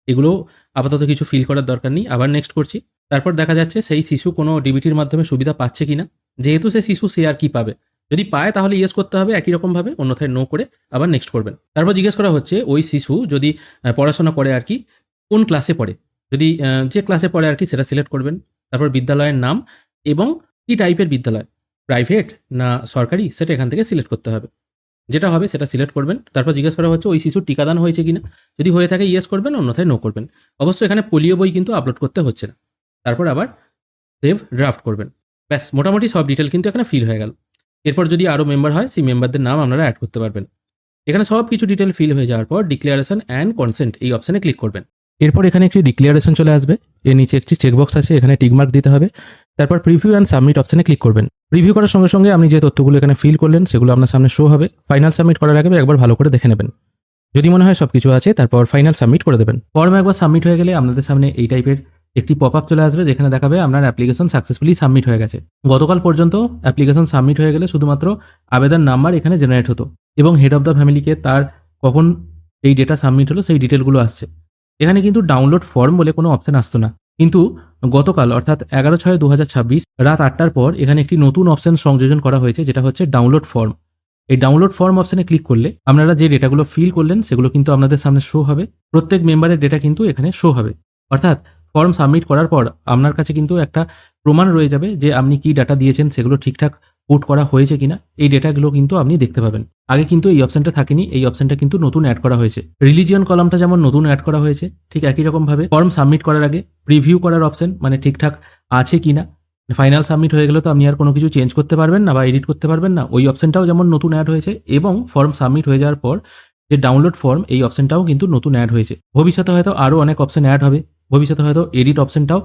এগুলো আপাতত কিছু ফিল করার দরকার নেই। আবার নেক্সট করছি। তারপর দেখা যাচ্ছে সেই শিশু কোনো ডিবিটির মাধ্যমে সুবিধা পাচ্ছে কিনা। যেহেতু সে শিশু, সে আর কি পাবে, যদি পায় তাহলে ইয়েস করতে হবে একই রকমভাবে, অন্যথায় নো করে আবার নেক্সট করবেন। তারপর জিজ্ঞেস করা হচ্ছে ওই শিশু যদি পড়াশোনা করে আর কি কোন ক্লাসে পড়ে, যদি যে ক্লাসে পড়ে আর কি সেটা সিলেক্ট করবেন। তারপর বিদ্যালয়ের নাম এবং কি টাইপের বিদ্যালয়, প্রাইভেট না সরকারি, সেটা এখান থেকে সিলেক্ট করতে হবে। যেটা হবে সেটা সিলেক্ট করবেন। তারপর জিজ্ঞেস করা হচ্ছে ওই শিশুর টিকাদান হয়েছে কিনা, যদি হয়ে থাকে ইয়েস করবেন, অন্যথায় নো করবেন। অবশ্যই এখানে পোলিও বই কিন্তু আপলোড করতে হচ্ছে না। তারপর আবার সেভ ড্রাফট করবেন। ব্যাস, মোটামুটি সব ডিটেল কিন্তু এখানে ফিল হয়ে গেল। এরপর যদি আরও মেম্বার হয় সেই মেম্বারদের নাম আপনারা অ্যাড করতে পারবেন। এখানে সব কিছু ডিটেল ফিল হয়ে যাওয়ার পর ডিক্লারেশন অ্যান্ড কনসেন্ট এই অপশানে ক্লিক করবেন। এরপর এখানে একটি ডিক্লারেশন চলে আসবে, এর নিচে একটি চেকবক্স আছে, এখানে টিকমার্ক দিতে হবে। তারপর প্রিভিউ অ্যান্ড সাবমিট অপশানে ক্লিক করবেন। প্রিভিউ করার সঙ্গে সঙ্গে আপনি যে তথ্যগুলো এখানে ফিল করলেন সেগুলো আপনার সামনে শো হবে। ফাইনাল সাবমিট করার আগে একবার ভালো করে দেখে নেবেন। যদি মনে হয় সব কিছু আছে তারপর ফাইনাল সাবমিট করে দেবেন। ফর্ম একবার সাবমিট হয়ে গেলে আপনাদের সামনে এই টাইপের একটি পপ আপ চলে আসবে, যেখানে দেখাবে আপনার অ্যাপ্লিকেশন সাকসেসফুলি সাবমিট হয়ে গেছে। গতকাল পর্যন্ত অ্যাপ্লিকেশন সাবমিট হয়ে গেলে শুধুমাত্র আবেদন নাম্বার এখানে জেনারেট হতো এবং হেড অফ দ্য ফ্যামিলিকে তার কখন এই ডেটা সাবমিট হলো সেই ডিটেলগুলো আসছে। এখানে কিন্তু ডাউনলোড ফর্ম বলে কোনো অপশন আসতো না। কিন্তু গতকাল অর্থাৎ 11/6/2026 রাত 8টার পর এখানে একটি নতুন অপশন সংযোজন করা হয়েছে, যেটা হচ্ছে ডাউনলোড ফর্ম। এই ডাউনলোড ফর্ম অপশনে ক্লিক করলে আপনারা যে ডেটাগুলো ফিল করলেন সেগুলো কিন্তু আপনাদের সামনে শো হবে। প্রত্যেক মেম্বারের ডেটা কিন্তু এখানে শো হবে। অর্থাৎ ফর্ম সাবমিট করার পর আপনার কাছে কিন্তু একটা প্রমাণ রয়ে যাবে যে আপনি কি ডাটা দিয়েছেন সেগুলো ঠিকঠাক পুট করা হয়েছে কিনা। এই ডেটাগুলো কিন্তু আপনি দেখতে পাবেন। আগে কিন্তু এই অপশনটা থাকেনি, এই অপশনটা কিন্তু নতুন অ্যাড করা হয়েছে। রিলিজিয়ন কলামটা যেমন নতুন অ্যাড করা হয়েছে, ঠিক একই রকমভাবে ফর্ম সাবমিট করার আগে প্রিভিউ করার অপশন, মানে ঠিকঠাক আছে কিনা। ফাইনাল সাবমিট হয়ে গেলে তো আপনি আর কোনো কিছু চেঞ্জ করতে পারবেন না বা এডিট করতে পারবেন না, ওই অপশনটাও যেমন নতুন অ্যাড হয়েছে। এবং ফর্ম সাবমিট হয়ে যাওয়ার পর যে ডাউনলোড ফর্ম, এই অপশনটাও কিন্তু নতুন অ্যাড হয়েছে। ভবিষ্যতে হয়তো আরও অনেক অপশন অ্যাড হবে, ভবিষ্যতে হয়তো এডিট অপশনটাও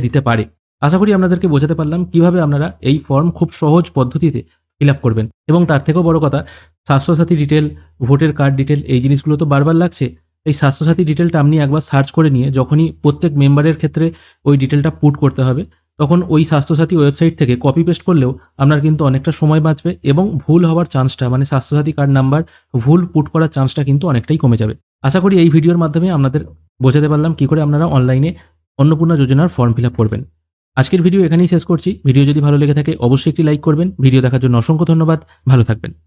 দিতে পারে। আশা করি আপনাদেরকে বোঝাতে পারলাম কিভাবে আপনারা এই ফর্ম খুব সহজ পদ্ধতিতে ফিল আপ করবেন। এবং তার থেকেও বড় কথা, স্বাস্থ্যসাথী ডিটেল, ভোটের কার্ড ডিটেল, এই জিনিসগুলো তো বারবার লাগছে। এই স্বাস্থ্যসাথী ডিটেলটা আপনি একবার সার্চ করে নিয়ে যখনই প্রত্যেক মেম্বারের ক্ষেত্রে ওই ডিটেলটা পুট করতে হবে, তখন ওই স্বাস্থ্যসাথী ওয়েবসাইট থেকে কপি পেস্ট করলেও আপনার কিন্তু অনেকটা সময় বাঁচবে এবং ভুল হওয়ার চান্সটা, মানে স্বাস্থ্যসাথী কার্ড নাম্বার ভুল পুট করার চান্সটা কিন্তু অনেকটাই কমে যাবে। আশা করি এই ভিডিওর মাধ্যমে আপনাদের বোঝাতে পারলাম কি করে আপনারা অনলাইনে অন্নপূর্ণা যোজনার ফর্ম ফিল আপ করবেন। আজকের ভিডিও এখানেই শেষ করছি। ভিডিও যদি ভালো লেগে থাকে অবশ্যই একটি লাইক করবেন। ভিডিও দেখার জন্য অসংখ্য ধন্যবাদ। ভালো থাকবেন।